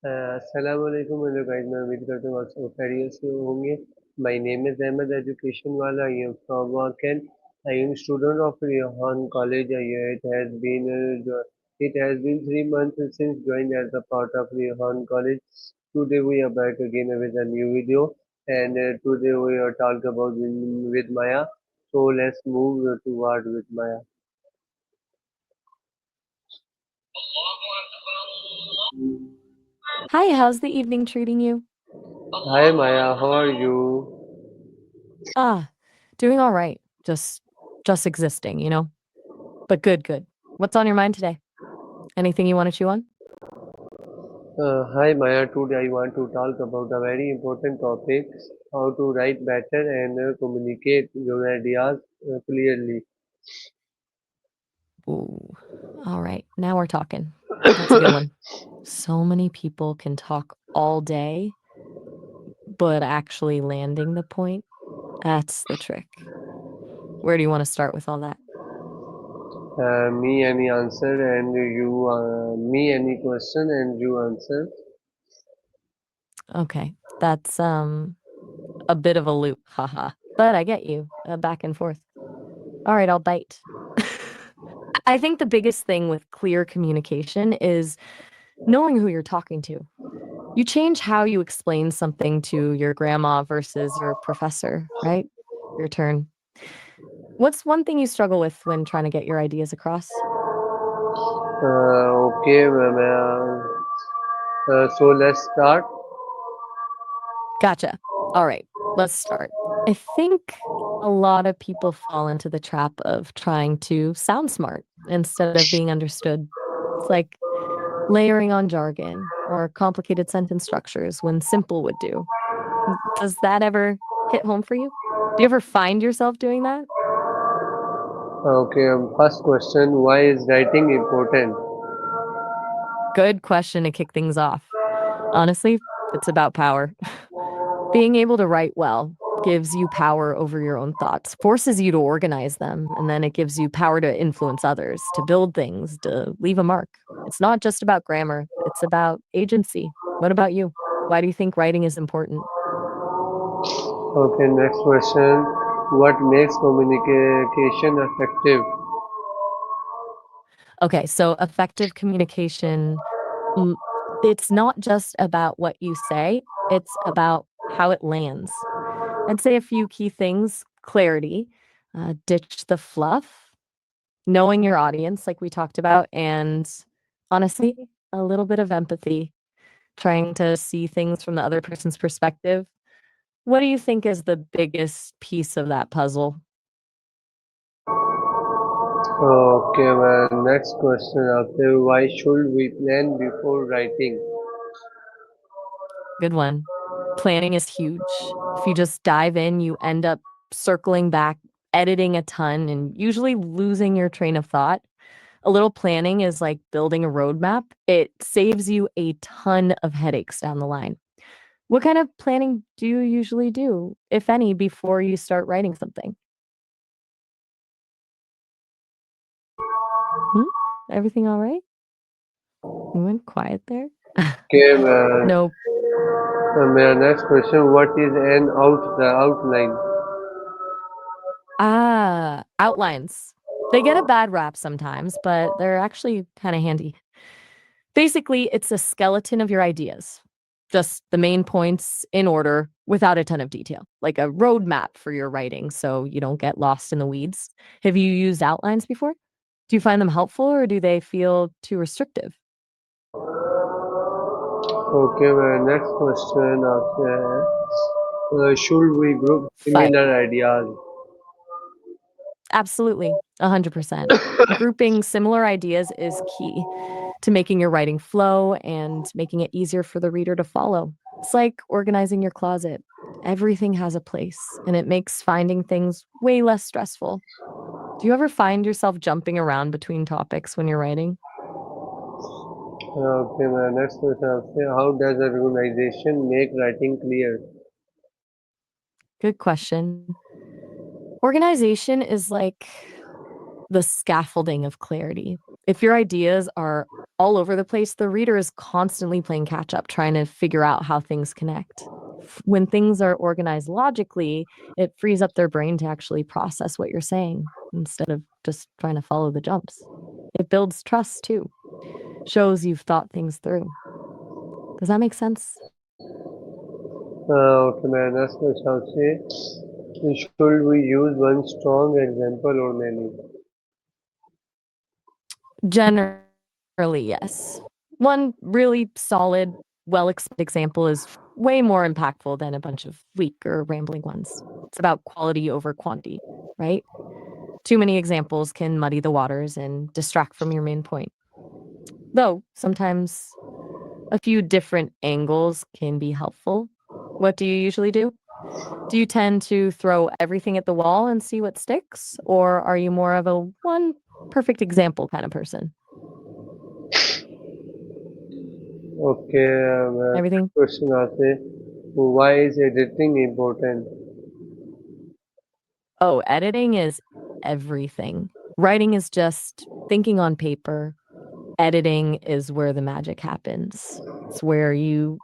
अस्सलाम वालेकुम hello guys मैं उम्मीद करता हूँ आप सब खैरियत से होंगे। My name is Ahmed education वाला I am from Wakan. I am student of Rehan College. It has been 3 months since joined as a part of Rehan College. Today we are back again with a new video, and today we are talk about with Maya. So let's move toward with Maya. Hi, how's the evening treating you? Hi Maya, how are you? Ah, doing all right. Just existing, you know? But good, good. What's on your mind today? Anything you want to chew on? Hi Maya, today I want to talk about a very important topic, how to write better and communicate your ideas clearly. Ooh. All right. Now we're talking. That's a good one. So many people can talk all day, but actually landing the point, that's the trick. Where do you want to start with all that? Me any answer and me any question and you answer. Okay. That's a bit of a loop, haha. But I get you. Back and forth. All right, I'll bite. I think the biggest thing with clear communication is knowing who you're talking to. You change how you explain something to your grandma versus your professor, right? Your turn. What's one thing you struggle with when trying to get your ideas across? Okay, so let's start. Gotcha. All right, let's start. I think a lot of people fall into the trap of trying to sound smart instead of being understood. It's like layering on jargon or complicated sentence structures when simple would do. Does that ever hit home for you? Do you ever find yourself doing that? Okay, first question, why is writing important? Good question to kick things off. Honestly, it's about power. Being able to write well gives you power over your own thoughts, forces you to organize them, and then it gives you power to influence others, to build things, to leave a mark. It's not just about grammar, it's about agency. What about you? Why do you think writing is important? Okay, next question, what makes communication effective? Okay, so effective communication, mm, it's not just about what you say, it's about how it lands. I'd say a few key things: clarity, ditch the fluff, knowing your audience, like we talked about, and honestly, a little bit of empathy, trying to see things from the other person's perspective. What do you think is the biggest piece of that puzzle? Okay, well, next question after why should we plan before writing? Good one. Planning is huge. If you just dive in, you end up circling back, editing a ton, and usually losing your train of thought. A little planning is like building a roadmap. It saves you a ton of headaches down the line. What kind of planning do you usually do, if any, before you start writing something? Hmm? Everything all right? You went quiet there? Okay, No. my next question, what is the outline? Outlines. They get a bad rap sometimes, but they're actually kind of handy. Basically, it's a skeleton of your ideas, just the main points in order without a ton of detail, like a roadmap for your writing so you don't get lost in the weeds. Have you used outlines before? Do you find them helpful or do they feel too restrictive? Okay, my next question after should we group Fire. similar ideas? Absolutely, 100%. Grouping similar ideas is key to making your writing flow and making it easier for the reader to follow. It's like organizing your closet. Everything has a place, and it makes finding things way less stressful. Do you ever find yourself jumping around between topics when you're writing? Okay, my next question after how does a organization make writing clear? Good question. Organization is like the scaffolding of clarity. If your ideas are all over the place, the reader is constantly playing catch up, trying to figure out how things connect. When things are organized logically, it frees up their brain to actually process what you're saying instead of just trying to follow the jumps. It builds trust too, shows you've thought things through. Does that make sense? Okay, my next question I'll say, should we use one strong example or many? Generally, yes. One really solid, well explained example is way more impactful than a bunch of weak or rambling ones. It's about quality over quantity, right? Too many examples can muddy the waters and distract from your main point. Though sometimes a few different angles can be helpful. What do you usually do? Do you tend to throw everything at the wall and see what sticks? Or are you more of a one perfect example kind of person? Okay, Everything. question I'll say, why is editing important? Oh, editing is everything. Writing is just thinking on paper. Editing is where the magic happens. It's where you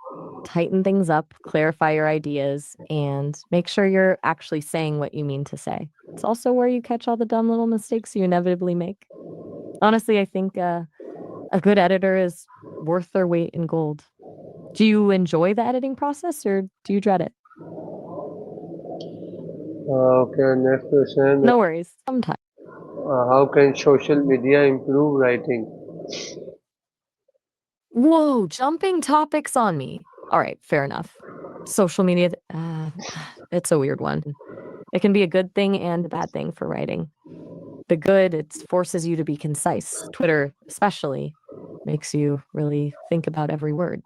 tighten things up, clarify your ideas, and make sure you're actually saying what you mean to say. It's also where you catch all the dumb little mistakes you inevitably make. Honestly, I think a good editor is worth their weight in gold. Do you enjoy the editing process or do you dread it? Okay, next question, No worries. Sometimes. how can social media improve writing? Whoa, jumping topics on me. All right, fair enough. Social media, it's a weird one. It can be a good thing and a bad thing for writing. The good, it forces you to be concise. Twitter, especially, makes you really think about every word.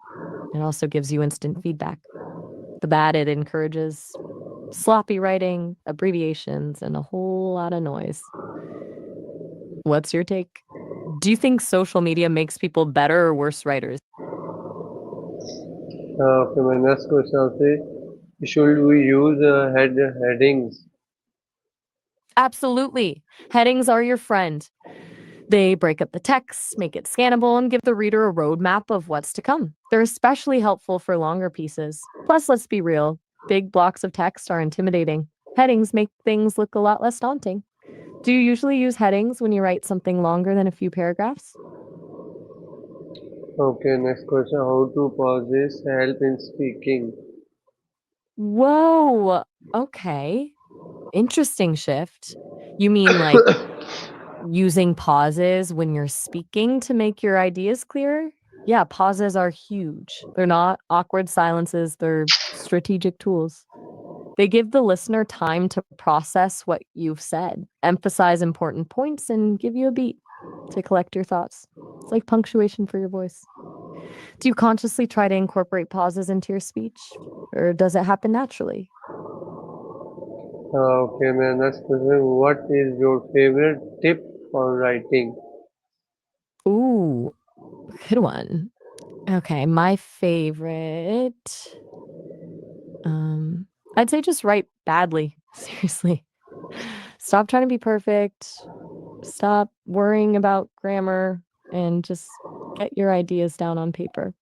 It also gives you instant feedback. The bad, it encourages sloppy writing, abbreviations, and a whole lot of noise. What's your take? Do you think social media makes people better or worse writers? Okay, my next question I'll say, should we use headings? Absolutely. Headings are your friend. They break up the text, make it scannable, and give the reader a roadmap of what's to come. They're especially helpful for longer pieces. Plus, let's be real, big blocks of text are intimidating. Headings make things look a lot less daunting. Do you usually use headings when you write something longer than a few paragraphs? Okay, next question, how to pauses help in speaking? Whoa. Okay. Interesting shift. You mean like using pauses when you're speaking to make your ideas clearer? Yeah, pauses are huge. They're not awkward silences, they're strategic tools. They give the listener time to process what you've said, emphasize important points, and give you a beat to collect your thoughts. It's like punctuation for your voice. Do you consciously try to incorporate pauses into your speech, or does it happen naturally? Okay, my next question, what is your favorite tip for writing? Ooh, good one. Okay, my favorite. I'd say just write badly. Seriously. Stop trying to be perfect. Stop worrying about grammar and just get your ideas down on paper.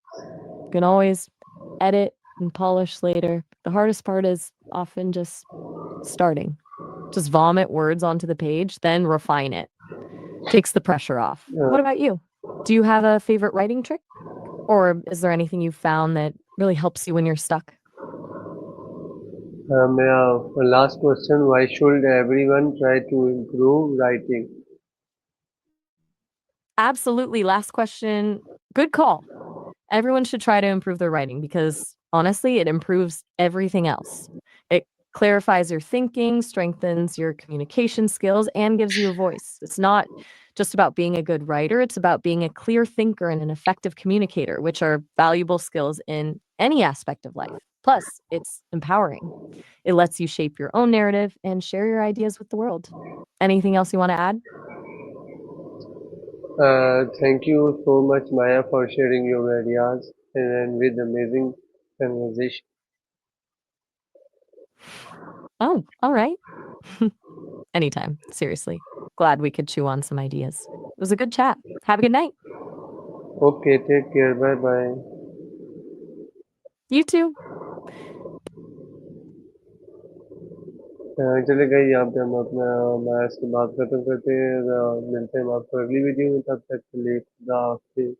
You can always edit and polish later. The hardest part is often just starting. Just vomit words onto the page, then refine it. Takes the pressure off. Uh, What about you? Do you have a favorite writing trick? Or is there anything you've found that really helps you when you're stuck? last question, why should everyone try to improve writing? Absolutely. Last question. Good call. Everyone should try to improve their writing because honestly, it improves everything else. It clarifies your thinking, strengthens your communication skills, and gives you a voice. It's not just about being a good writer, it's about being a clear thinker and an effective communicator, which are valuable skills in any aspect of life. Plus, it's empowering. It lets you shape your own narrative and share your ideas with the world. Anything else you want to add? Thank you so much, Maya, for sharing your ideas and with amazing conversation. Oh, all right. Anytime, seriously. Glad we could chew on some ideas. It was a good chat. Have a good night. Okay, take care. Bye bye. You too. चले गए यहाँ पे हम अपना match की बात खत्म करते हैं। मिलते हैं आपको अगली वीडियो में, तब तक के लिए खुदा हाफिज़।